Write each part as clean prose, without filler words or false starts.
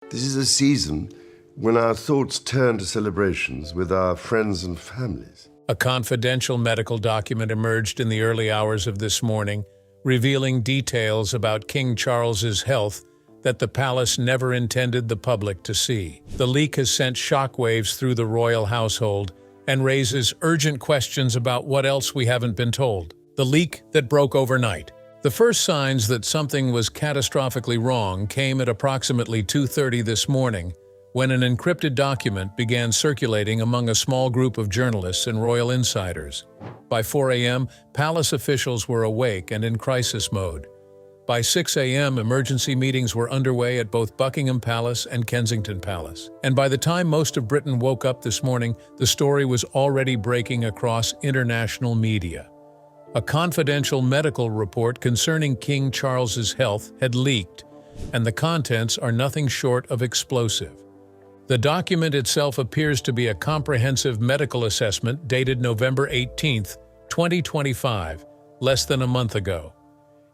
This is a season when our thoughts turn to celebrations with our friends and families. A confidential medical document emerged in the early hours of this morning, revealing details about King Charles's health that the palace never intended the public to see. The leak has sent shockwaves through the royal household and raises urgent questions about what else we haven't been told. The leak that broke overnight. The first signs that something was catastrophically wrong came at approximately 2:30 this morning, when an encrypted document began circulating among a small group of journalists and royal insiders. By 4 a.m., palace officials were awake and in crisis mode. By 6 a.m., emergency meetings were underway at both Buckingham Palace and Kensington Palace. And by the time most of Britain woke up this morning, the story was already breaking across international media. A confidential medical report concerning King Charles's health had leaked, and the contents are nothing short of explosive. The document itself appears to be a comprehensive medical assessment dated November 18, 2025, less than a month ago.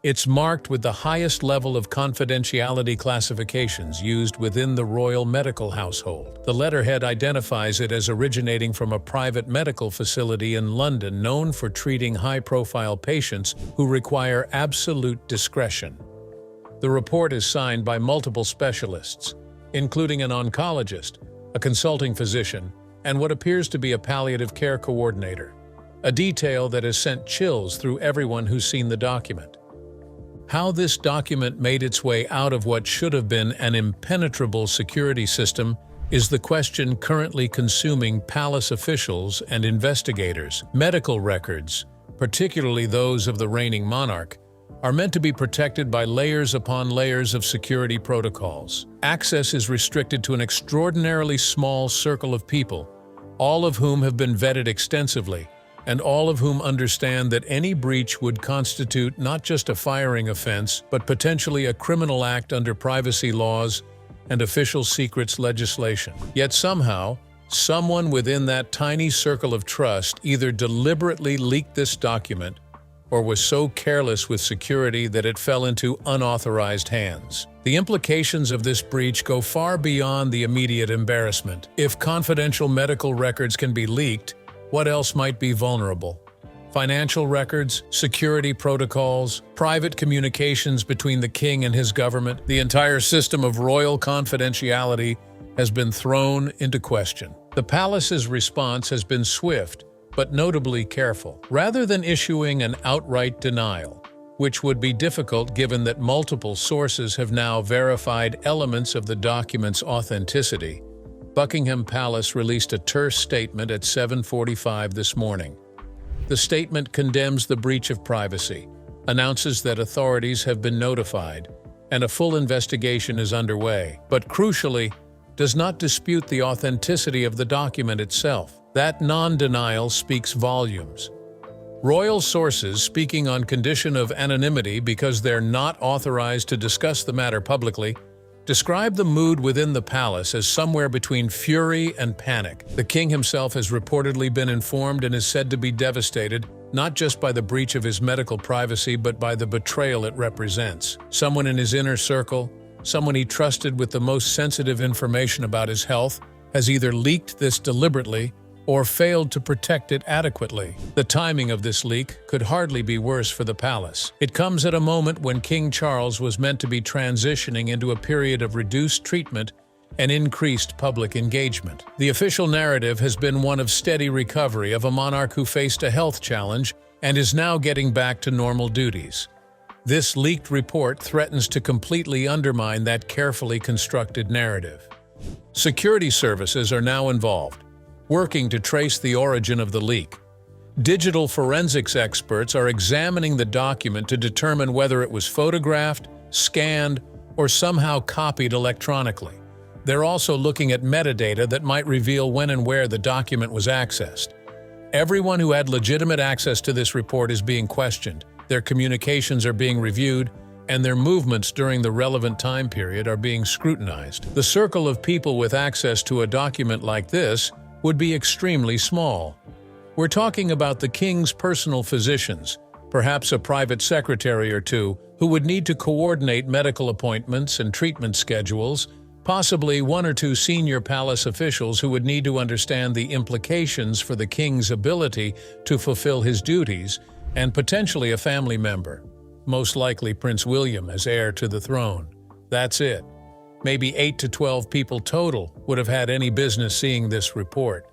It's marked with the highest level of confidentiality classifications used within the royal medical household. The letterhead identifies it as originating from a private medical facility in London known for treating high-profile patients who require absolute discretion. The report is signed by multiple specialists, including an oncologist, a consulting physician, and what appears to be a palliative care coordinator, a detail that has sent chills through everyone who's seen the document. How this document made its way out of what should have been an impenetrable security system is the question currently consuming palace officials and investigators. Medical records, particularly those of the reigning monarch, are meant to be protected by layers upon layers of security protocols. Access is restricted to an extraordinarily small circle of people, all of whom have been vetted extensively, and all of whom understand that any breach would constitute not just a firing offense, but potentially a criminal act under privacy laws and official secrets legislation. Yet somehow, someone within that tiny circle of trust either deliberately leaked this document or was so careless with security that it fell into unauthorized hands. The implications of this breach go far beyond the immediate embarrassment. If confidential medical records can be leaked, what else might be vulnerable? Financial records, security protocols, private communications between the king and his government. The entire system of royal confidentiality has been thrown into question. The palace's response has been swift, but notably careful. Rather than issuing an outright denial, which would be difficult given that multiple sources have now verified elements of the document's authenticity, Buckingham Palace released a terse statement at 7:45 this morning. The statement condemns the breach of privacy, announces that authorities have been notified, and a full investigation is underway, but crucially, does not dispute the authenticity of the document itself. That non-denial speaks volumes. Royal sources, speaking on condition of anonymity because they're not authorized to discuss the matter publicly, describe the mood within the palace as somewhere between fury and panic. The king himself has reportedly been informed and is said to be devastated, not just by the breach of his medical privacy, but by the betrayal it represents. Someone in his inner circle, someone he trusted with the most sensitive information about his health, has either leaked this deliberately or failed to protect it adequately. The timing of this leak could hardly be worse for the palace. It comes at a moment when King Charles was meant to be transitioning into a period of reduced treatment and increased public engagement. The official narrative has been one of steady recovery of a monarch who faced a health challenge and is now getting back to normal duties. This leaked report threatens to completely undermine that carefully constructed narrative. Security services are now involved, working to trace the origin of the leak. Digital forensics experts are examining the document to determine whether it was photographed, scanned, or somehow copied electronically. They're also looking at metadata that might reveal when and where the document was accessed. Everyone who had legitimate access to this report is being questioned, their communications are being reviewed, and their movements during the relevant time period are being scrutinized. The circle of people with access to a document like this would be extremely small. We're talking about the king's personal physicians, perhaps a private secretary or two, who would need to coordinate medical appointments and treatment schedules, Possibly one or two senior palace officials who would need to understand the implications for the king's ability to fulfill his duties, and potentially a family member, most likely Prince William as heir to the throne. That's it. Maybe 8 to 12 people total would have had any business seeing this report,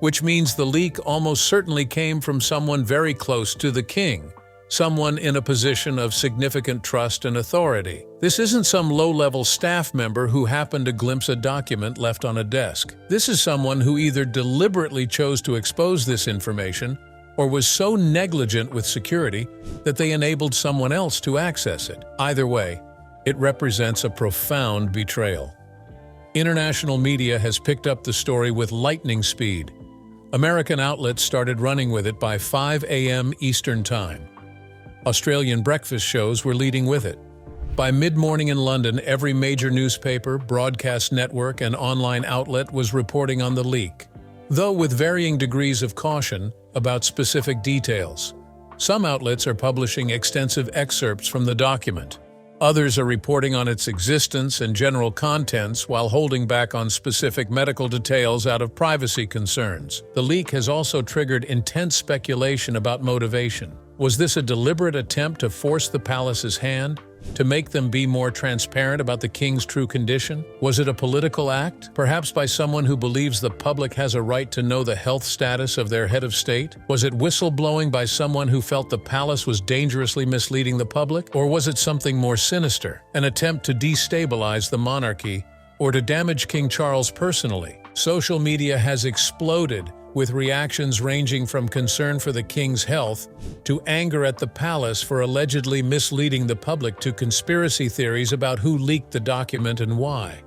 which means the leak almost certainly came from someone very close to the king, someone in a position of significant trust and authority. This isn't some low-level staff member who happened to glimpse a document left on a desk. This is someone who either deliberately chose to expose this information or was so negligent with security that they enabled someone else to access it. Either way, it represents a profound betrayal. International media has picked up the story with lightning speed. American outlets started running with it by 5 a.m. Eastern Time. Australian breakfast shows were leading with it. By mid-morning in London, every major newspaper, broadcast network, and online outlet was reporting on the leak, though with varying degrees of caution about specific details. Some outlets are publishing extensive excerpts from the document. Others are reporting on its existence and general contents while holding back on specific medical details out of privacy concerns. The leak has also triggered intense speculation about motivation. Was this a deliberate attempt to force the palace's hand, to make them be more transparent about the king's true condition? Was it a political act, perhaps by someone who believes the public has a right to know the health status of their head of state? Was it whistleblowing by someone who felt the palace was dangerously misleading the public? Or was it something more sinister, an attempt to destabilize the monarchy or to damage King Charles personally? Social media has exploded, with reactions ranging from concern for the king's health to anger at the palace for allegedly misleading the public to conspiracy theories about who leaked the document and why.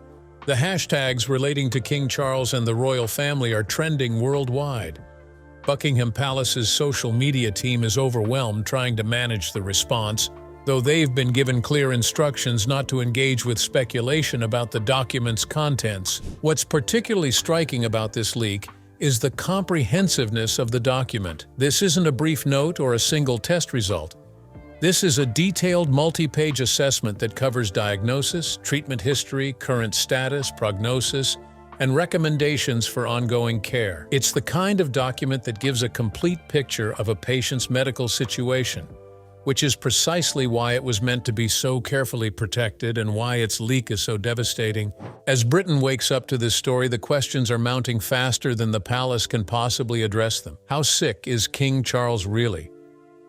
The hashtags relating to King Charles and the royal family are trending worldwide. Buckingham Palace's social media team is overwhelmed trying to manage the response, though they've been given clear instructions not to engage with speculation about the document's contents. What's particularly striking about this leak is the comprehensiveness of the document. This isn't a brief note or a single test result. This is a detailed multi-page assessment that covers diagnosis, treatment history, current status, prognosis, and recommendations for ongoing care. It's the kind of document that gives a complete picture of a patient's medical situation, which is precisely why it was meant to be so carefully protected and why its leak is so devastating. As Britain wakes up to this story, the questions are mounting faster than the palace can possibly address them. How sick is King Charles really?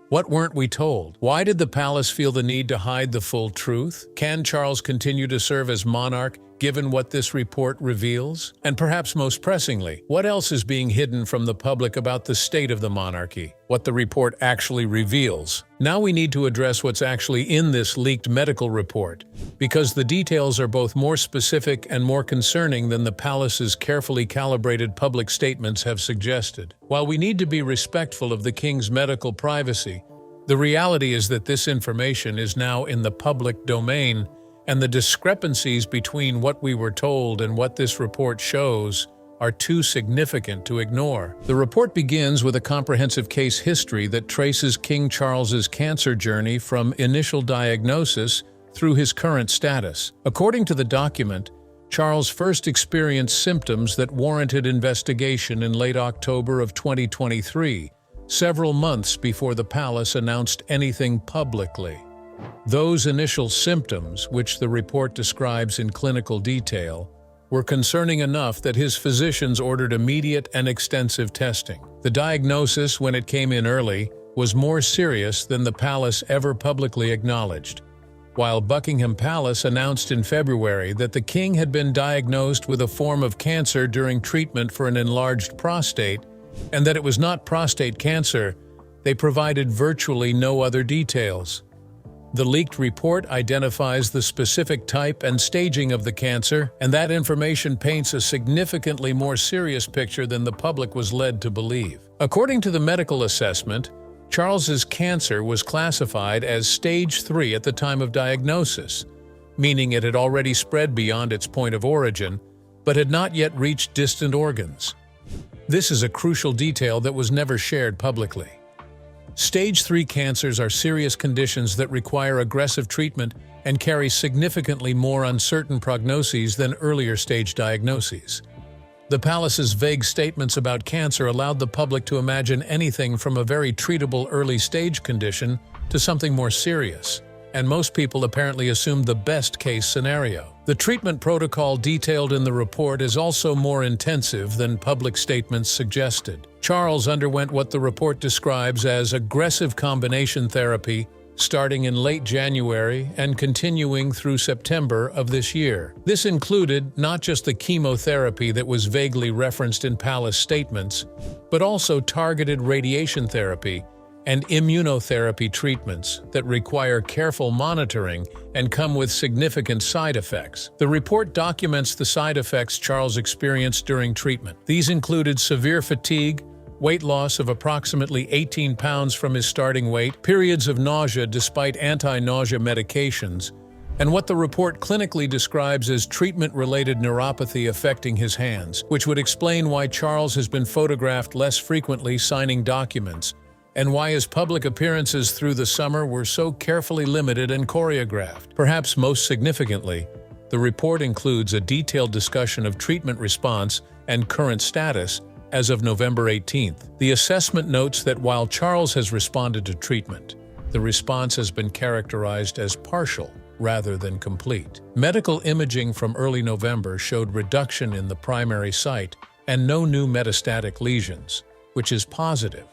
What weren't we told? Why did the palace feel the need to hide the full truth? Can Charles continue to serve as monarch, given what this report reveals? And perhaps most pressingly, what else is being hidden from the public about the state of the monarchy? What the report actually reveals? Now we need to address what's actually in this leaked medical report, because the details are both more specific and more concerning than the palace's carefully calibrated public statements have suggested. While we need to be respectful of the king's medical privacy, the reality is that this information is now in the public domain, and the discrepancies between what we were told and what this report shows are too significant to ignore. The report begins with a comprehensive case history that traces King Charles's cancer journey from initial diagnosis through his current status. According to the document, Charles first experienced symptoms that warranted investigation in late October of 2023, several months before the palace announced anything publicly. Those initial symptoms, which the report describes in clinical detail, were concerning enough that his physicians ordered immediate and extensive testing. The diagnosis, when it came in early, was more serious than the palace ever publicly acknowledged. While Buckingham Palace announced in February that the king had been diagnosed with a form of cancer during treatment for an enlarged prostate, and that it was not prostate cancer, they provided virtually no other details. The leaked report identifies the specific type and staging of the cancer, and that information paints a significantly more serious picture than the public was led to believe. According to the medical assessment, Charles's cancer was classified as stage 3 at the time of diagnosis, meaning it had already spread beyond its point of origin, but had not yet reached distant organs. This is a crucial detail that was never shared publicly. Stage 3 cancers are serious conditions that require aggressive treatment and carry significantly more uncertain prognoses than earlier stage diagnoses. The palace's vague statements about cancer allowed the public to imagine anything from a very treatable early-stage condition to something more serious, and most people apparently assumed the best-case scenario. The treatment protocol detailed in the report is also more intensive than public statements suggested. Charles underwent what the report describes as aggressive combination therapy starting in late January and continuing through September of this year. This included not just the chemotherapy that was vaguely referenced in palace statements, but also targeted radiation therapy and immunotherapy treatments that require careful monitoring and come with significant side effects. The report documents the side effects Charles experienced during treatment. These included severe fatigue, weight loss of approximately 18 pounds from his starting weight, periods of nausea despite anti-nausea medications, and what the report clinically describes as treatment-related neuropathy affecting his hands, which would explain why Charles has been photographed less frequently signing documents, and why his public appearances through the summer were so carefully limited and choreographed. Perhaps most significantly, the report includes a detailed discussion of treatment response and current status as of November 18th. The assessment notes that while Charles has responded to treatment, the response has been characterized as partial rather than complete. Medical imaging from early November showed reduction in the primary site and no new metastatic lesions, which is positive,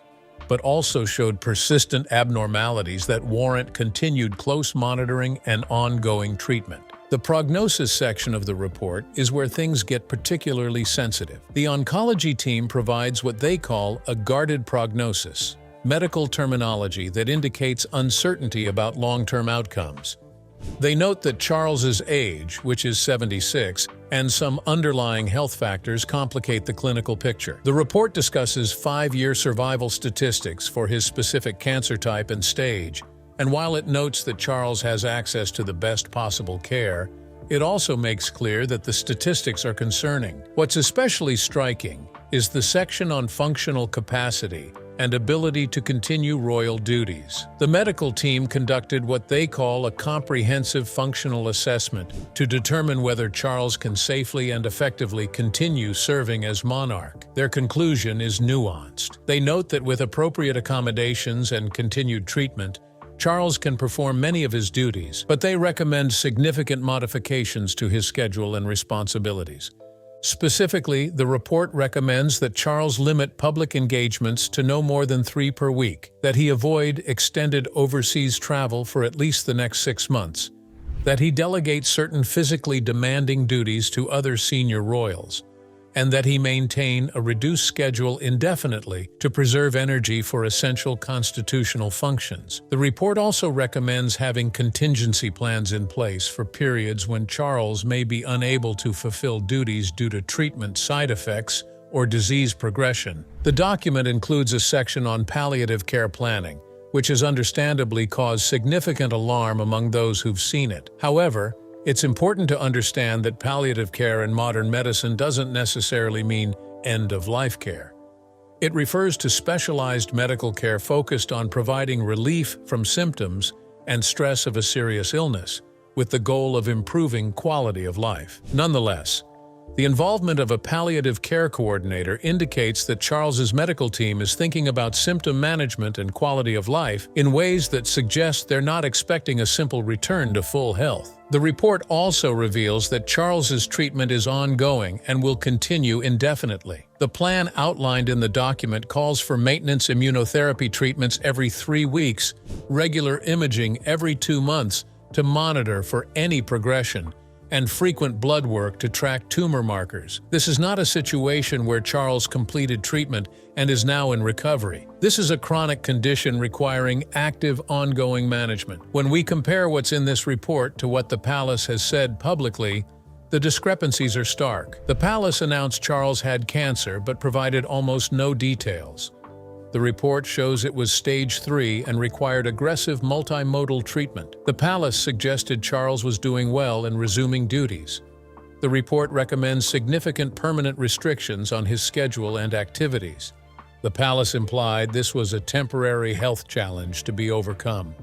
but also showed persistent abnormalities that warrant continued close monitoring and ongoing treatment. The prognosis section of the report is where things get particularly sensitive. The oncology team provides what they call a guarded prognosis, medical terminology that indicates uncertainty about long-term outcomes. They note that Charles's age, which is 76, and some underlying health factors complicate the clinical picture. The report discusses 5-year survival statistics for his specific cancer type and stage, and while it notes that Charles has access to the best possible care, it also makes clear that the statistics are concerning. What's especially striking is the section on functional capacity and ability to continue royal duties. The medical team conducted what they call a comprehensive functional assessment to determine whether Charles can safely and effectively continue serving as monarch. Their conclusion is nuanced. They note that with appropriate accommodations and continued treatment, Charles can perform many of his duties, but they recommend significant modifications to his schedule and responsibilities. Specifically, the report recommends that Charles limit public engagements to no more than 3 per week, that he avoid extended overseas travel for at least the next 6 months, that he delegate certain physically demanding duties to other senior royals, and that he maintain a reduced schedule indefinitely to preserve energy for essential constitutional functions. The report also recommends having contingency plans in place for periods when Charles may be unable to fulfill duties due to treatment side effects or disease progression. The document includes a section on palliative care planning, which has understandably caused significant alarm among those who've seen it. However, it's important to understand that palliative care in modern medicine doesn't necessarily mean end-of-life care. It refers to specialized medical care focused on providing relief from symptoms and stress of a serious illness, with the goal of improving quality of life. Nonetheless, the involvement of a palliative care coordinator indicates that Charles's medical team is thinking about symptom management and quality of life in ways that suggest they're not expecting a simple return to full health. The report also reveals that Charles's treatment is ongoing and will continue indefinitely. The plan outlined in the document calls for maintenance immunotherapy treatments every 3 weeks, regular imaging every 2 months to monitor for any progression, and frequent blood work to track tumor markers. This is not a situation where Charles completed treatment and is now in recovery. This is a chronic condition requiring active, ongoing management. When we compare what's in this report to what the palace has said publicly, the discrepancies are stark. The palace announced Charles had cancer but provided almost no details. The report shows it was stage 3 and required aggressive multimodal treatment. The palace suggested Charles was doing well and resuming duties. The report recommends significant permanent restrictions on his schedule and activities. The palace implied this was a temporary health challenge to be overcome.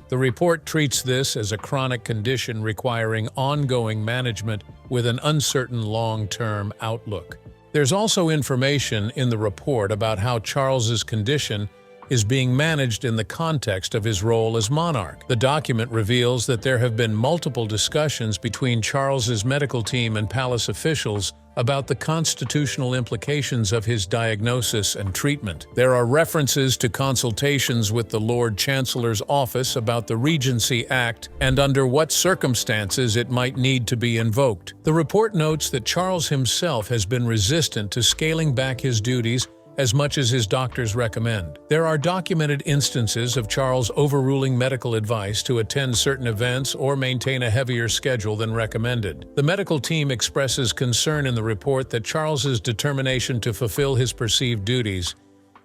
The report treats this as a chronic condition requiring ongoing management with an uncertain long-term outlook. There's also information in the report about how Charles's condition is being managed in the context of his role as monarch. The document reveals that there have been multiple discussions between Charles's medical team and palace officials about the constitutional implications of his diagnosis and treatment. There are references to consultations with the Lord Chancellor's office about the Regency Act and under what circumstances it might need to be invoked. The report notes that Charles himself has been resistant to scaling back his duties as much as his doctors recommend. There are documented instances of Charles overruling medical advice to attend certain events or maintain a heavier schedule than recommended. The medical team expresses concern in the report that Charles's determination to fulfill his perceived duties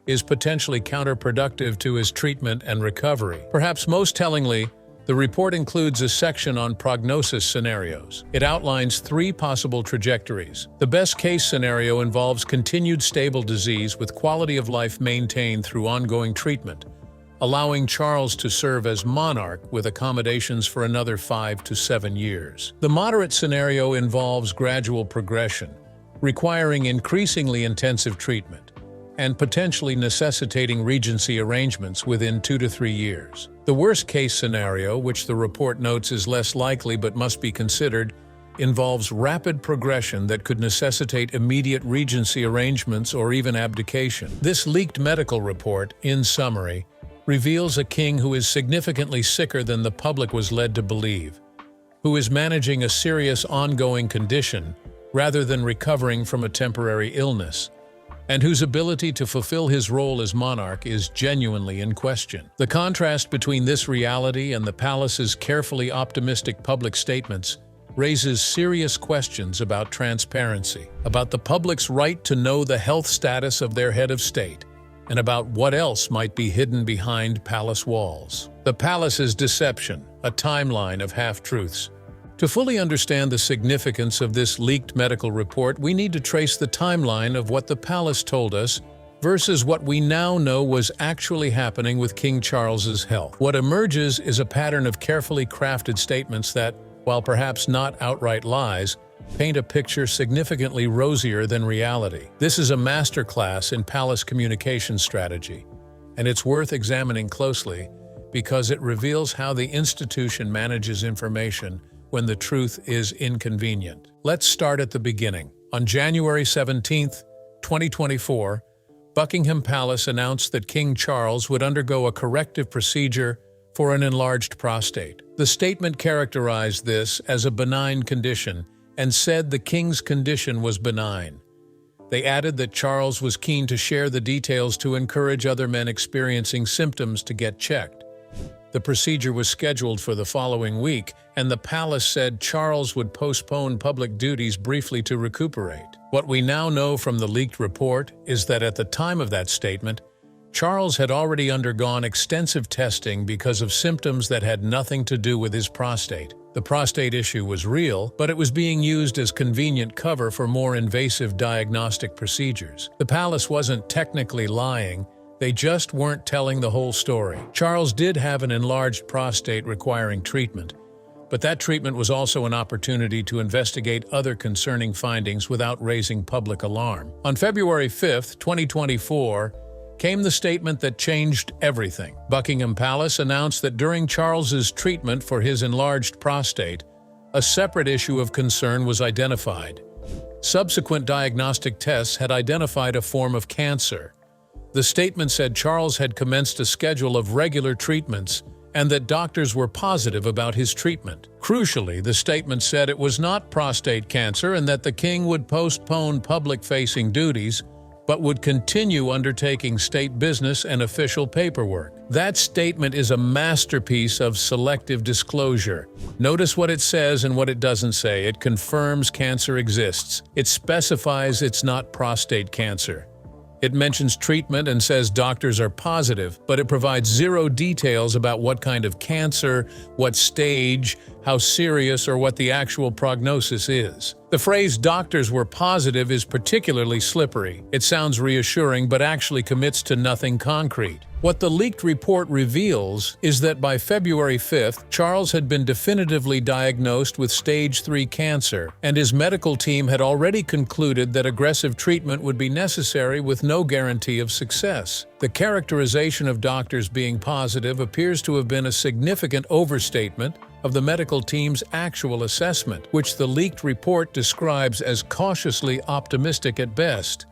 is potentially counterproductive to his treatment and recovery. Perhaps most tellingly, the report includes a section on prognosis scenarios. It outlines 3 possible trajectories. The best-case scenario involves continued stable disease with quality of life maintained through ongoing treatment, allowing Charles to serve as monarch with accommodations for another 5 to 7 years. The moderate scenario involves gradual progression, requiring increasingly intensive treatment, and potentially necessitating regency arrangements within 2 to 3 years. The worst-case scenario, which the report notes is less likely but must be considered, involves rapid progression that could necessitate immediate regency arrangements or even abdication. This leaked medical report, in summary, reveals a king who is significantly sicker than the public was led to believe, who is managing a serious ongoing condition rather than recovering from a temporary illness, and whose ability to fulfill his role as monarch is genuinely in question. The contrast between this reality and the palace's carefully optimistic public statements raises serious questions about transparency, about the public's right to know the health status of their head of state, and about what else might be hidden behind palace walls. The palace's deception, a timeline of half-truths. To fully understand the significance of this leaked medical report, we need to trace the timeline of what the palace told us versus what we now know was actually happening with King Charles's health. What emerges is a pattern of carefully crafted statements that, while perhaps not outright lies, paint a picture significantly rosier than reality. This is a masterclass in palace communication strategy, and it's worth examining closely because it reveals how the institution manages information when the truth is inconvenient. Let's start at the beginning. On January 17, 2024, Buckingham Palace announced that King Charles would undergo a corrective procedure for an enlarged prostate. The statement characterized this as a benign condition and said the king's condition was benign. They added that Charles was keen to share the details to encourage other men experiencing symptoms to get checked. The procedure was scheduled for the following week, and the palace said Charles would postpone public duties briefly to recuperate. What we now know from the leaked report is that at the time of that statement, Charles had already undergone extensive testing because of symptoms that had nothing to do with his prostate. The prostate issue was real, but it was being used as convenient cover for more invasive diagnostic procedures. The palace wasn't technically lying. They just weren't telling the whole story. Charles did have an enlarged prostate requiring treatment, but that treatment was also an opportunity to investigate other concerning findings without raising public alarm. On February 5, 2024, came the statement that changed everything. Buckingham Palace announced that during Charles's treatment for his enlarged prostate, a separate issue of concern was identified. Subsequent diagnostic tests had identified a form of cancer. The statement said Charles had commenced a schedule of regular treatments and that doctors were positive about his treatment. Crucially, the statement said it was not prostate cancer and that the king would postpone public-facing duties, but would continue undertaking state business and official paperwork. That statement is a masterpiece of selective disclosure. Notice what it says and what it doesn't say. It confirms cancer exists. It specifies it's not prostate cancer. It mentions treatment and says doctors are positive, but it provides zero details about what kind of cancer, what stage, how serious or what the actual prognosis is. The phrase "doctors were positive" is particularly slippery. It sounds reassuring but actually commits to nothing concrete. What the leaked report reveals is that by February 5th, Charles had been definitively diagnosed with stage 3 cancer, and his medical team had already concluded that aggressive treatment would be necessary with no guarantee of success. The characterization of doctors being positive appears to have been a significant overstatement of the medical team's actual assessment, which the leaked report describes as cautiously optimistic at best.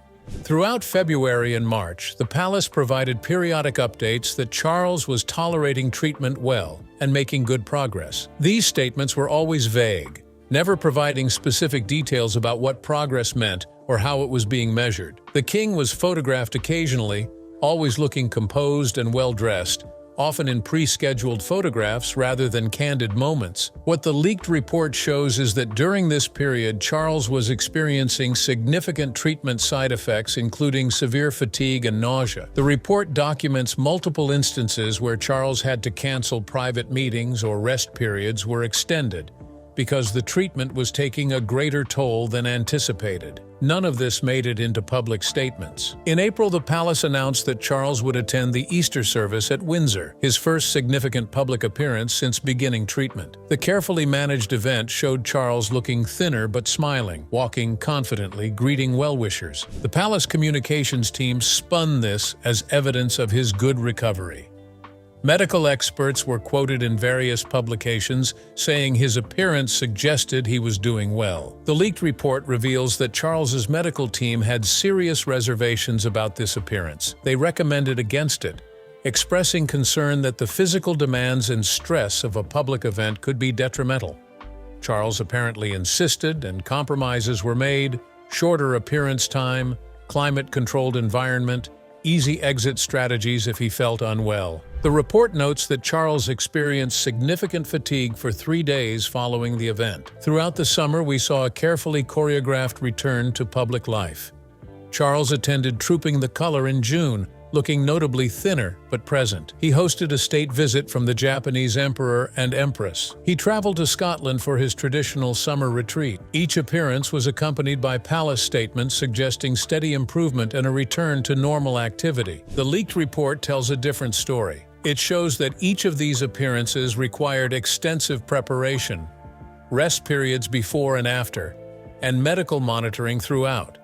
Throughout February and March, the palace provided periodic updates that Charles was tolerating treatment well and making good progress. These statements were always vague, never providing specific details about what progress meant or how it was being measured. The king was photographed occasionally, always looking composed and well-dressed, often in pre-scheduled photographs rather than candid moments. What the leaked report shows is that during this period, Charles was experiencing significant treatment side effects, including severe fatigue and nausea. The report documents multiple instances where Charles had to cancel private meetings or rest periods were extended because the treatment was taking a greater toll than anticipated. None of this made it into public statements. In April, the palace announced that Charles would attend the Easter service at Windsor, his first significant public appearance since beginning treatment. The carefully managed event showed Charles looking thinner but smiling, walking confidently, greeting well-wishers. The palace communications team spun this as evidence of his good recovery. Medical experts were quoted in various publications saying his appearance suggested he was doing well. The leaked report reveals that Charles's medical team had serious reservations about this appearance. They recommended against it, expressing concern that the physical demands and stress of a public event could be detrimental. Charles apparently insisted, and compromises were made: shorter appearance time, climate-controlled environment, easy exit strategies if he felt unwell. The report notes that Charles experienced significant fatigue for 3 days following the event. Throughout the summer, we saw a carefully choreographed return to public life. Charles attended Trooping the Color in June, looking notably thinner but present. He hosted a state visit from the Japanese Emperor and Empress. He traveled to Scotland for his traditional summer retreat. Each appearance was accompanied by palace statements suggesting steady improvement and a return to normal activity. The leaked report tells a different story. It shows that each of these appearances required extensive preparation, rest periods before and after, and medical monitoring throughout.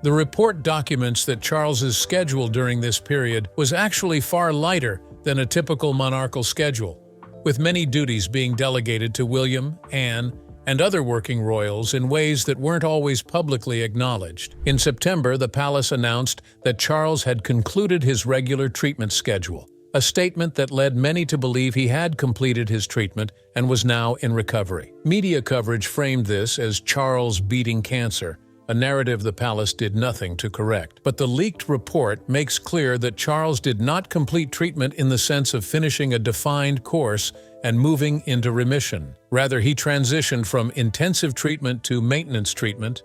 The report documents that Charles's schedule during this period was actually far lighter than a typical monarchical schedule, with many duties being delegated to William, Anne, and other working royals in ways that weren't always publicly acknowledged. In September, the palace announced that Charles had concluded his regular treatment schedule, a statement that led many to believe he had completed his treatment and was now in recovery. Media coverage framed this as Charles beating cancer, a narrative the palace did nothing to correct. But the leaked report makes clear that Charles did not complete treatment in the sense of finishing a defined course and moving into remission. Rather, he transitioned from intensive treatment to maintenance treatment,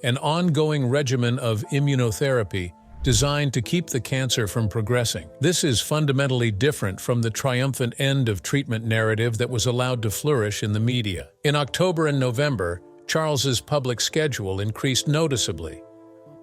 an ongoing regimen of immunotherapy designed to keep the cancer from progressing. This is fundamentally different from the triumphant end of treatment narrative that was allowed to flourish in the media. In October and November, Charles's public schedule increased noticeably.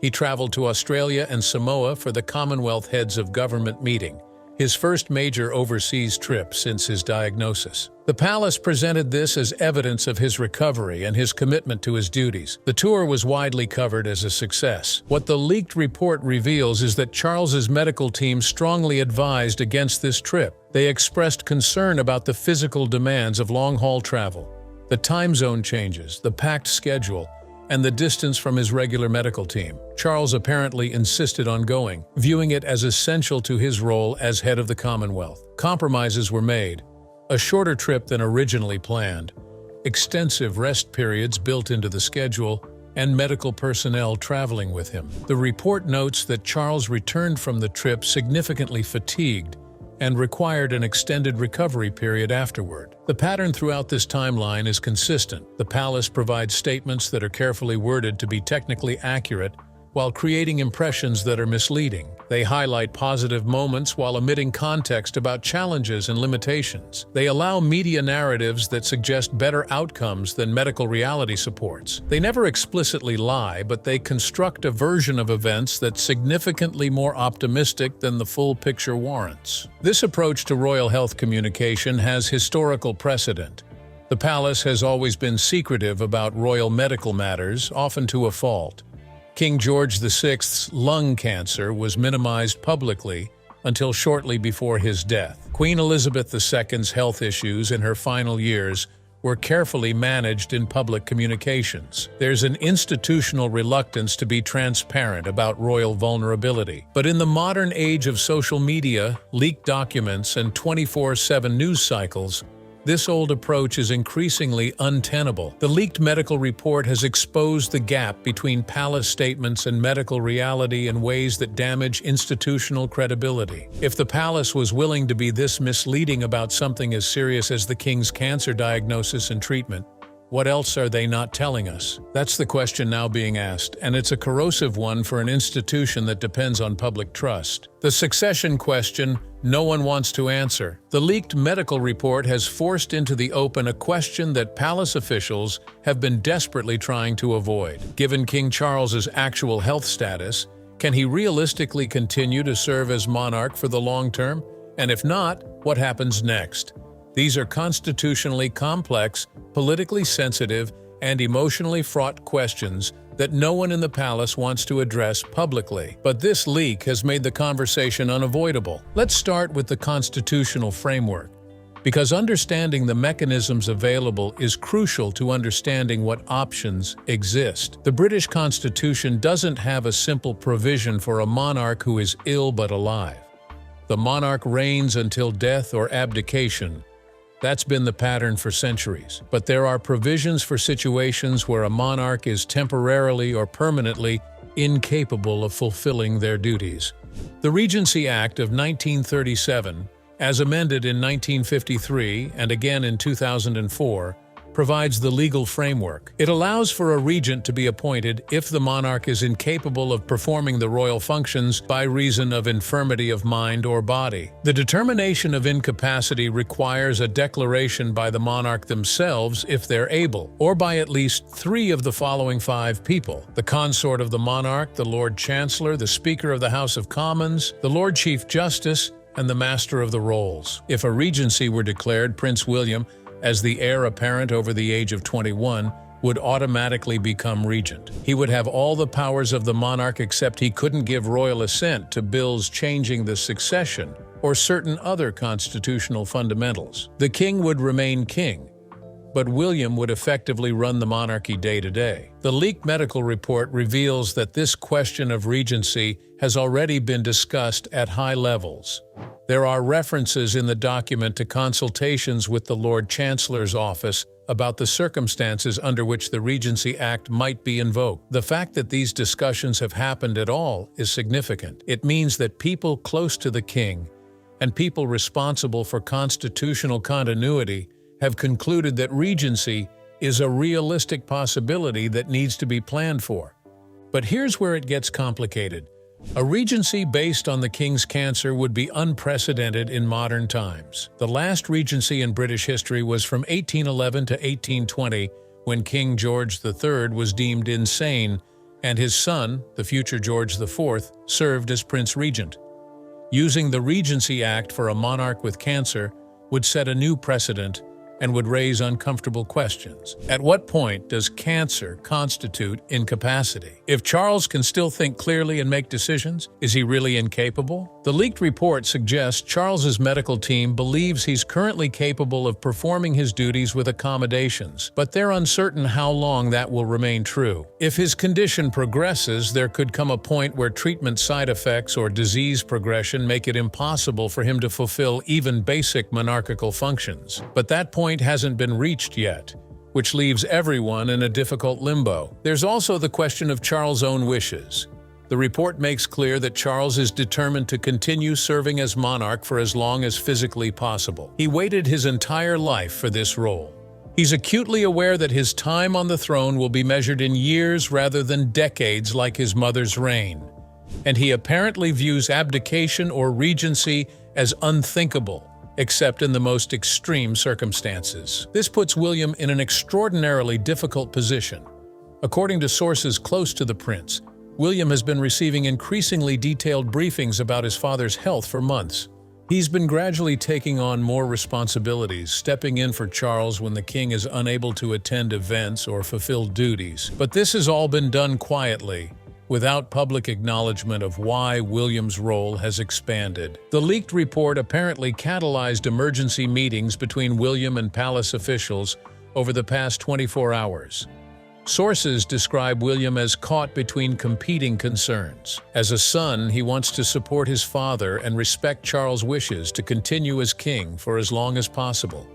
He traveled to Australia and Samoa for the Commonwealth Heads of Government meeting, his first major overseas trip since his diagnosis. The palace presented this as evidence of his recovery and his commitment to his duties. The tour was widely covered as a success. What the leaked report reveals is that Charles's medical team strongly advised against this trip. They expressed concern about the physical demands of long-haul travel, the time zone changes, the packed schedule, and the distance from his regular medical team. Charles apparently insisted on going, viewing it as essential to his role as head of the Commonwealth. Compromises were made: a shorter trip than originally planned, extensive rest periods built into the schedule, and medical personnel traveling with him. The report notes that Charles returned from the trip significantly fatigued and required an extended recovery period afterward. The pattern throughout this timeline is consistent. The palace provides statements that are carefully worded to be technically accurate, while creating impressions that are misleading. They highlight positive moments while omitting context about challenges and limitations. They allow media narratives that suggest better outcomes than medical reality supports. They never explicitly lie, but they construct a version of events that's significantly more optimistic than the full picture warrants. This approach to royal health communication has historical precedent. The palace has always been secretive about royal medical matters, often to a fault. King George VI's lung cancer was minimized publicly until shortly before his death. Queen Elizabeth II's health issues in her final years were carefully managed in public communications. There's an institutional reluctance to be transparent about royal vulnerability. But in the modern age of social media, leaked documents, and 24/7 news cycles, this old approach is increasingly untenable. The leaked medical report has exposed the gap between palace statements and medical reality in ways that damage institutional credibility. If the palace was willing to be this misleading about something as serious as the king's cancer diagnosis and treatment, what else are they not telling us? That's the question now being asked, and it's a corrosive one for an institution that depends on public trust. The succession question no one wants to answer. The leaked medical report has forced into the open a question that palace officials have been desperately trying to avoid. Given King Charles's actual health status, can he realistically continue to serve as monarch for the long term? And if not, what happens next? These are constitutionally complex, politically sensitive, and emotionally fraught questions that no one in the palace wants to address publicly. But this leak has made the conversation unavoidable. Let's start with the constitutional framework, because understanding the mechanisms available is crucial to understanding what options exist. The British Constitution doesn't have a simple provision for a monarch who is ill but alive. The monarch reigns until death or abdication. That's been the pattern for centuries. But there are provisions for situations where a monarch is temporarily or permanently incapable of fulfilling their duties. The Regency Act of 1937, as amended in 1953 and again in 2004, provides the legal framework. It allows for a regent to be appointed if the monarch is incapable of performing the royal functions by reason of infirmity of mind or body. The determination of incapacity requires a declaration by the monarch themselves if they're able, or by at least 3 of the following 5 people: the consort of the monarch, the Lord Chancellor, the Speaker of the House of Commons, the Lord Chief Justice, and the Master of the Rolls. If a regency were declared, Prince William, as the heir apparent over the age of 21, would automatically become regent. He would have all the powers of the monarch, except he couldn't give royal assent to bills changing the succession or certain other constitutional fundamentals. The king would remain king, but William would effectively run the monarchy day to day. The leaked medical report reveals that this question of regency has already been discussed at high levels. There are references in the document to consultations with the Lord Chancellor's office about the circumstances under which the Regency Act might be invoked. The fact that these discussions have happened at all is significant. It means that people close to the king and people responsible for constitutional continuity have concluded that regency is a realistic possibility that needs to be planned for. But here's where it gets complicated. A regency based on the king's cancer would be unprecedented in modern times. The last regency in British history was from 1811 to 1820, when King George III was deemed insane, and his son, the future George IV, served as Prince Regent. Using the Regency Act for a monarch with cancer would set a new precedent and would raise uncomfortable questions. At what point does cancer constitute incapacity? If Charles can still think clearly and make decisions, is he really incapable? The leaked report suggests Charles's medical team believes he's currently capable of performing his duties with accommodations, but they're uncertain how long that will remain true. If his condition progresses, there could come a point where treatment side effects or disease progression make it impossible for him to fulfill even basic monarchical functions. But that point hasn't been reached yet, which leaves everyone in a difficult limbo. There's also the question of Charles' own wishes. The report makes clear that Charles is determined to continue serving as monarch for as long as physically possible. He waited his entire life for this role. He's acutely aware that his time on the throne will be measured in years rather than decades like his mother's reign, and he apparently views abdication or regency as unthinkable, except in the most extreme circumstances. This puts William in an extraordinarily difficult position. According to sources close to the prince, William has been receiving increasingly detailed briefings about his father's health for months. He's been gradually taking on more responsibilities, stepping in for Charles when the king is unable to attend events or fulfill duties. But this has all been done quietly, without public acknowledgement of why William's role has expanded. The leaked report apparently catalyzed emergency meetings between William and palace officials over the past 24 hours. Sources describe William as caught between competing concerns. As a son, he wants to support his father and respect Charles' wishes to continue as king for as long as possible.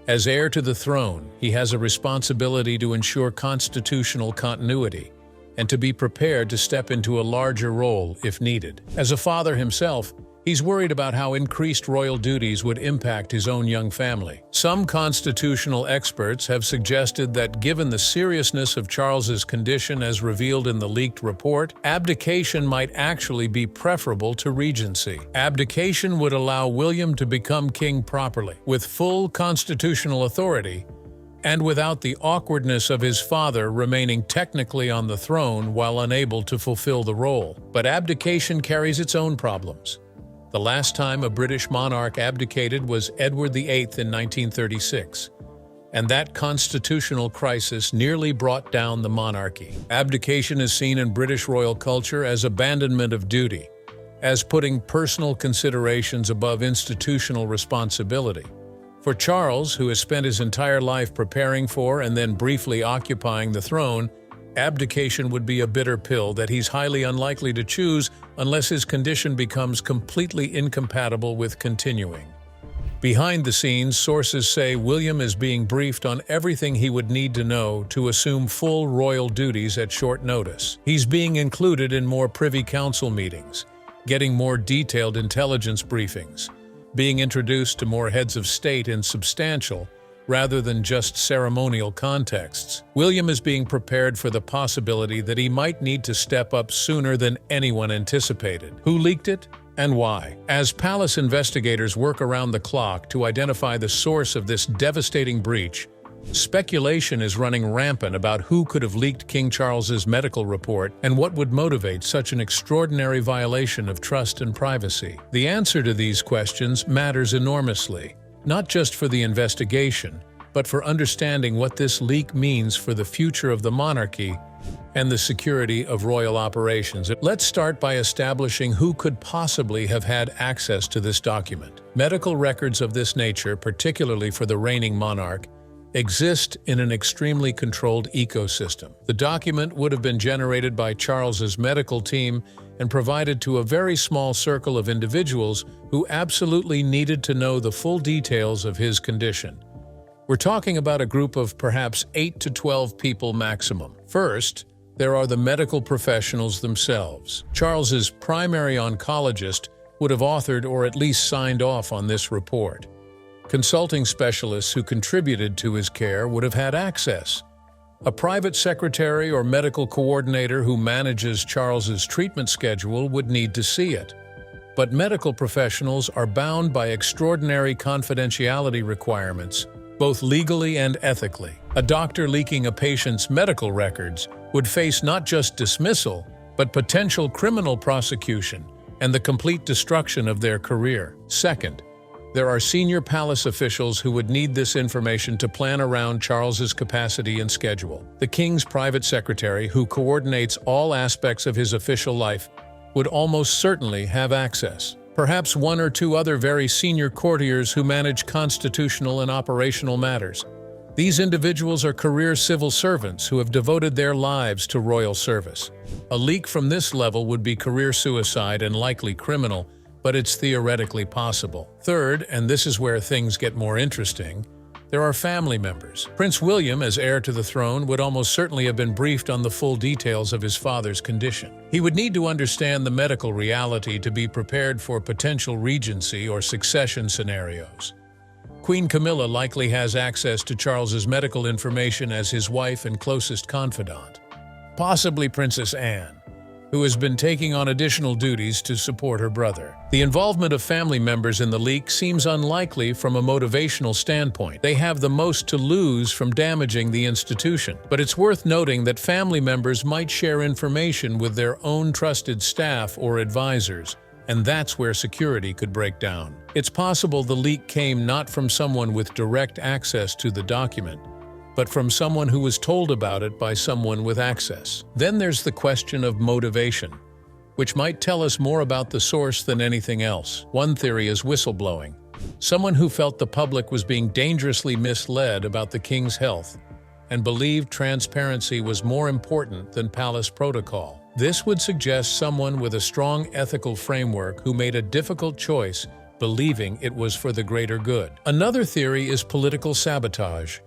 As heir to the throne, he has a responsibility to ensure constitutional continuity and to be prepared to step into a larger role if needed. As a father himself, he's worried about how increased royal duties would impact his own young family. Some constitutional experts have suggested that given the seriousness of Charles's condition as revealed in the leaked report, abdication might actually be preferable to regency. Abdication would allow William to become king properly, with full constitutional authority, and without the awkwardness of his father remaining technically on the throne while unable to fulfill the role. But abdication carries its own problems. The last time a British monarch abdicated was Edward VIII in 1936, and that constitutional crisis nearly brought down the monarchy. Abdication is seen in British royal culture as abandonment of duty, as putting personal considerations above institutional responsibility. For Charles, who has spent his entire life preparing for and then briefly occupying the throne, abdication would be a bitter pill that he's highly unlikely to choose unless his condition becomes completely incompatible with continuing. Behind the scenes, sources say William is being briefed on everything he would need to know to assume full royal duties at short notice. He's being included in more Privy Council meetings, getting more detailed intelligence briefings, being introduced to more heads of state in substantial, rather than just ceremonial contexts. William is being prepared for the possibility that he might need to step up sooner than anyone anticipated. Who leaked it, and why? As palace investigators work around the clock to identify the source of this devastating breach, speculation is running rampant about who could have leaked King Charles's medical report and what would motivate such an extraordinary violation of trust and privacy. The answer to these questions matters enormously, not just for the investigation, but for understanding what this leak means for the future of the monarchy and the security of royal operations. Let's start by establishing who could possibly have had access to this document. Medical records of this nature, particularly for the reigning monarch, exist in an extremely controlled ecosystem. The document would have been generated by Charles's medical team and provided to a very small circle of individuals who absolutely needed to know the full details of his condition. We're talking about a group of perhaps 8 to 12 people maximum. First, there are the medical professionals themselves. Charles's primary oncologist would have authored or at least signed off on this report. Consulting specialists who contributed to his care would have had access. A private secretary or medical coordinator who manages Charles's treatment schedule would need to see it. But medical professionals are bound by extraordinary confidentiality requirements, both legally and ethically. A doctor leaking a patient's medical records would face not just dismissal, but potential criminal prosecution and the complete destruction of their career. Second, there are senior palace officials who would need this information to plan around Charles's capacity and schedule. The king's private secretary, who coordinates all aspects of his official life, would almost certainly have access. Perhaps one or two other very senior courtiers who manage constitutional and operational matters. These individuals are career civil servants who have devoted their lives to royal service. A leak from this level would be career suicide and likely criminal, but it's theoretically possible. Third, and this is where things get more interesting, there are family members. Prince William, as heir to the throne, would almost certainly have been briefed on the full details of his father's condition. He would need to understand the medical reality to be prepared for potential regency or succession scenarios. Queen Camilla likely has access to Charles's medical information as his wife and closest confidant. Possibly Princess Anne, who has been taking on additional duties to support her brother. The involvement of family members in the leak seems unlikely from a motivational standpoint. They have the most to lose from damaging the institution. But it's worth noting that family members might share information with their own trusted staff or advisors, and that's where security could break down. It's possible the leak came not from someone with direct access to the document, but from someone who was told about it by someone with access. Then there's the question of motivation, which might tell us more about the source than anything else. One theory is whistleblowing. Someone who felt the public was being dangerously misled about the king's health and believed transparency was more important than palace protocol. This would suggest someone with a strong ethical framework who made a difficult choice, believing it was for the greater good. Another theory is political sabotage.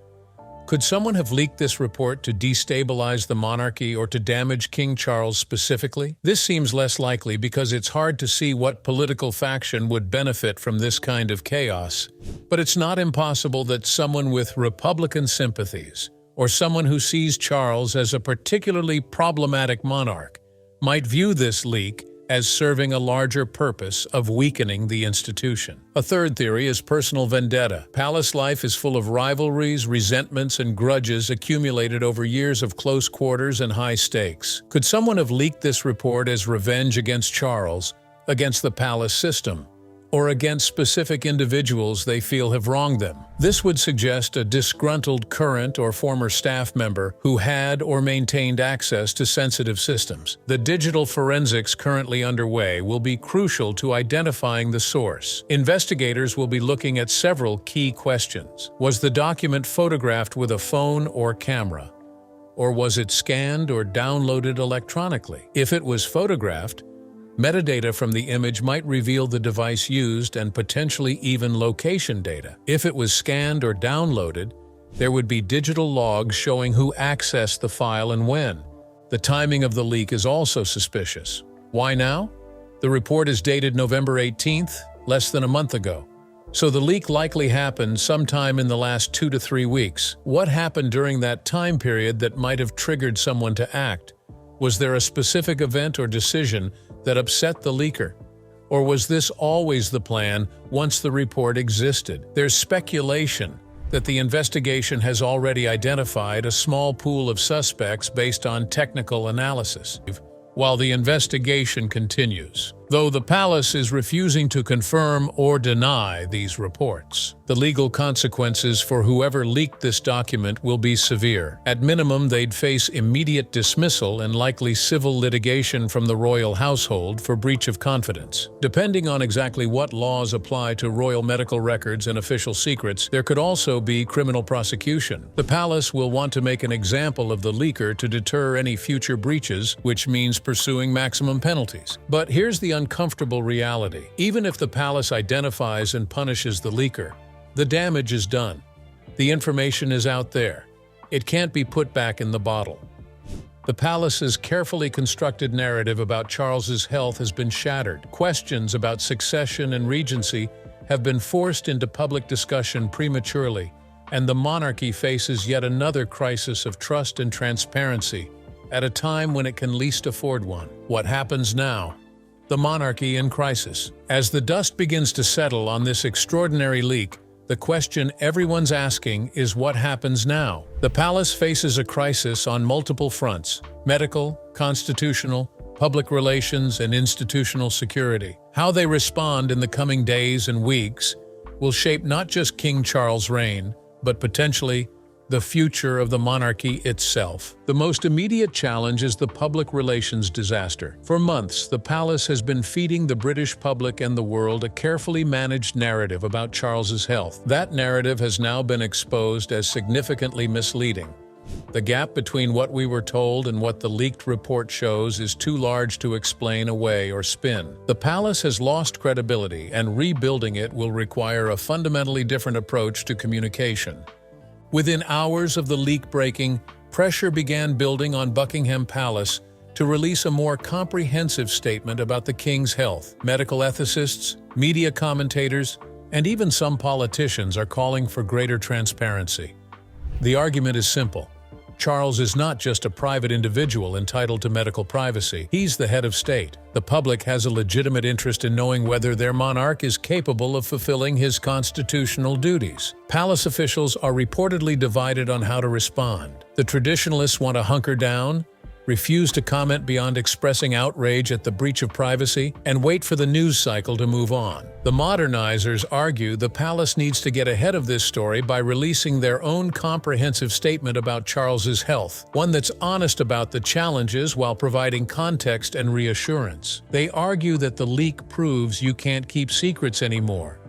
Could someone have leaked this report to destabilize the monarchy or to damage King Charles specifically? This seems less likely because it's hard to see what political faction would benefit from this kind of chaos. But it's not impossible that someone with Republican sympathies, or someone who sees Charles as a particularly problematic monarch, might view this leak as serving a larger purpose of weakening the institution. A third theory is personal vendetta. Palace life is full of rivalries, resentments, and grudges accumulated over years of close quarters and high stakes. Could someone have leaked this report as revenge against Charles, against the palace system, or against specific individuals they feel have wronged them? This would suggest a disgruntled current or former staff member who had or maintained access to sensitive systems. The digital forensics currently underway will be crucial to identifying the source. Investigators will be looking at several key questions. Was the document photographed with a phone or camera? Or was it scanned or downloaded electronically? If it was photographed, metadata from the image might reveal the device used and potentially even location data. If it was scanned or downloaded, there would be digital logs showing who accessed the file and when. The timing of the leak is also suspicious. Why now? The report is dated November 18th, less than a month ago. So the leak likely happened sometime in the last 2 to 3 weeks. What happened during that time period that might have triggered someone to act? Was there a specific event or decision that upset the leaker? Or was this always the plan once the report existed? There's speculation that the investigation has already identified a small pool of suspects based on technical analysis, while the investigation continues. Though the palace is refusing to confirm or deny these reports, the legal consequences for whoever leaked this document will be severe. At minimum, they'd face immediate dismissal and likely civil litigation from the royal household for breach of confidence. Depending on exactly what laws apply to royal medical records and official secrets, there could also be criminal prosecution. The palace will want to make an example of the leaker to deter any future breaches, which means pursuing maximum penalties. But here's the uncomfortable reality. Even if the palace identifies and punishes the leaker, the damage is done. The information is out there. It can't be put back in the bottle. The palace's carefully constructed narrative about Charles's health has been shattered. Questions about succession and regency have been forced into public discussion prematurely, and the monarchy faces yet another crisis of trust and transparency at a time when it can least afford one. What happens now? The monarchy in crisis. As the dust begins to settle on this extraordinary leak, the question everyone's asking is what happens now? The palace faces a crisis on multiple fronts: medical, constitutional, public relations, and institutional security. How they respond in the coming days and weeks will shape not just King Charles' reign, but potentially the future of the monarchy itself. The most immediate challenge is the public relations disaster. For months, the palace has been feeding the British public and the world a carefully managed narrative about Charles's health. That narrative has now been exposed as significantly misleading. The gap between what we were told and what the leaked report shows is too large to explain away or spin. The palace has lost credibility, and rebuilding it will require a fundamentally different approach to communication. Within hours of the leak breaking, pressure began building on Buckingham Palace to release a more comprehensive statement about the king's health. Medical ethicists, media commentators, and even some politicians are calling for greater transparency. The argument is simple. Charles is not just a private individual entitled to medical privacy. He's the head of state. The public has a legitimate interest in knowing whether their monarch is capable of fulfilling his constitutional duties. Palace officials are reportedly divided on how to respond. The traditionalists want to hunker down, refuse to comment beyond expressing outrage at the breach of privacy, and wait for the news cycle to move on. The modernizers argue the palace needs to get ahead of this story by releasing their own comprehensive statement about Charles's health, one that's honest about the challenges while providing context and reassurance. They argue that the leak proves you can't keep secrets anymore,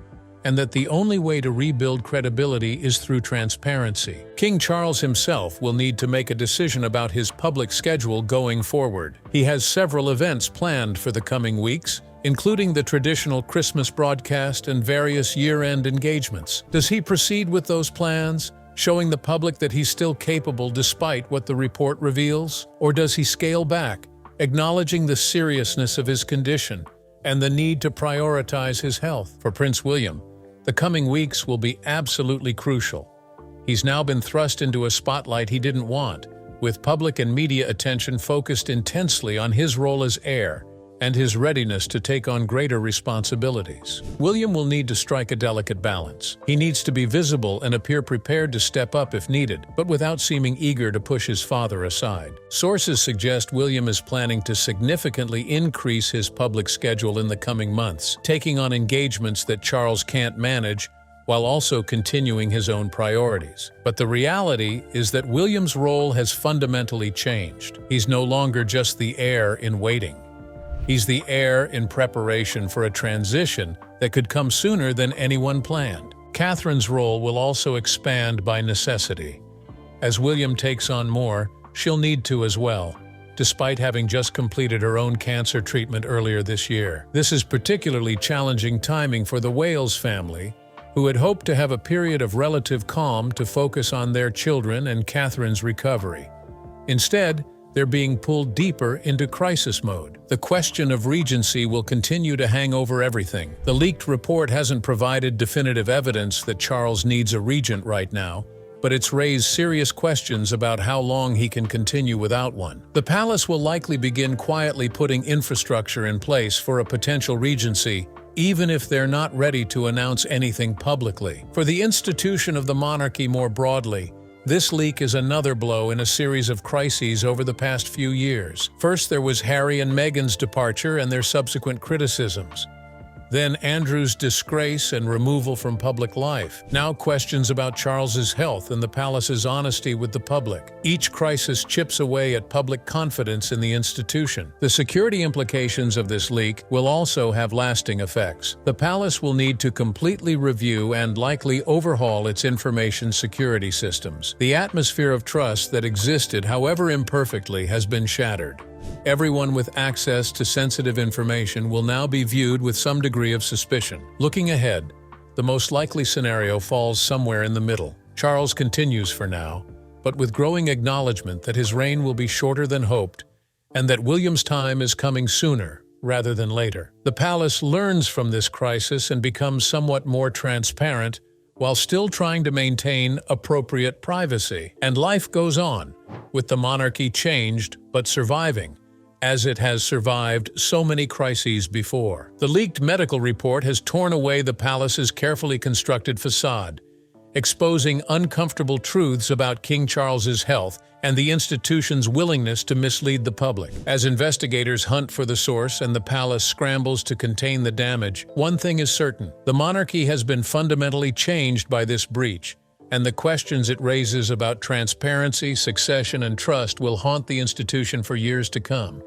and that the only way to rebuild credibility is through transparency. King Charles himself will need to make a decision about his public schedule going forward. He has several events planned for the coming weeks, including the traditional Christmas broadcast and various year-end engagements. Does he proceed with those plans, showing the public that he's still capable despite what the report reveals? Or does he scale back, acknowledging the seriousness of his condition and the need to prioritize his health? For Prince William, the coming weeks will be absolutely crucial. He's now been thrust into a spotlight he didn't want, with public and media attention focused intensely on his role as heir and his readiness to take on greater responsibilities. William will need to strike a delicate balance. He needs to be visible and appear prepared to step up if needed, but without seeming eager to push his father aside. Sources suggest William is planning to significantly increase his public schedule in the coming months, taking on engagements that Charles can't manage while also continuing his own priorities. But the reality is that William's role has fundamentally changed. He's no longer just the heir in waiting. He's the heir in preparation for a transition that could come sooner than anyone planned. Catherine's role will also expand by necessity. As William takes on more, she'll need to as well, despite having just completed her own cancer treatment earlier this year. This is particularly challenging timing for the Wales family, who had hoped to have a period of relative calm to focus on their children and Catherine's recovery. Instead, they're being pulled deeper into crisis mode. The question of regency will continue to hang over everything. The leaked report hasn't provided definitive evidence that Charles needs a regent right now, but it's raised serious questions about how long he can continue without one. The palace will likely begin quietly putting infrastructure in place for a potential regency, even if they're not ready to announce anything publicly. For the institution of the monarchy more broadly, this leak is another blow in a series of crises over the past few years. First, there was Harry and Meghan's departure and their subsequent criticisms. Then Andrew's disgrace and removal from public life. Now questions about Charles's health and the palace's honesty with the public. Each crisis chips away at public confidence in the institution. The security implications of this leak will also have lasting effects. The palace will need to completely review and likely overhaul its information security systems. The atmosphere of trust that existed, however imperfectly, has been shattered. Everyone with access to sensitive information will now be viewed with some degree of suspicion. Looking ahead, the most likely scenario falls somewhere in the middle. Charles continues for now, but with growing acknowledgement that his reign will be shorter than hoped, and that William's time is coming sooner rather than later. The palace learns from this crisis and becomes somewhat more transparent, while still trying to maintain appropriate privacy. And life goes on, with the monarchy changed but surviving, as it has survived so many crises before. The leaked medical report has torn away the palace's carefully constructed facade, exposing uncomfortable truths about King Charles's health and the institution's willingness to mislead the public. As investigators hunt for the source and the palace scrambles to contain the damage, one thing is certain: the monarchy has been fundamentally changed by this breach, and the questions it raises about transparency, succession, and trust will haunt the institution for years to come.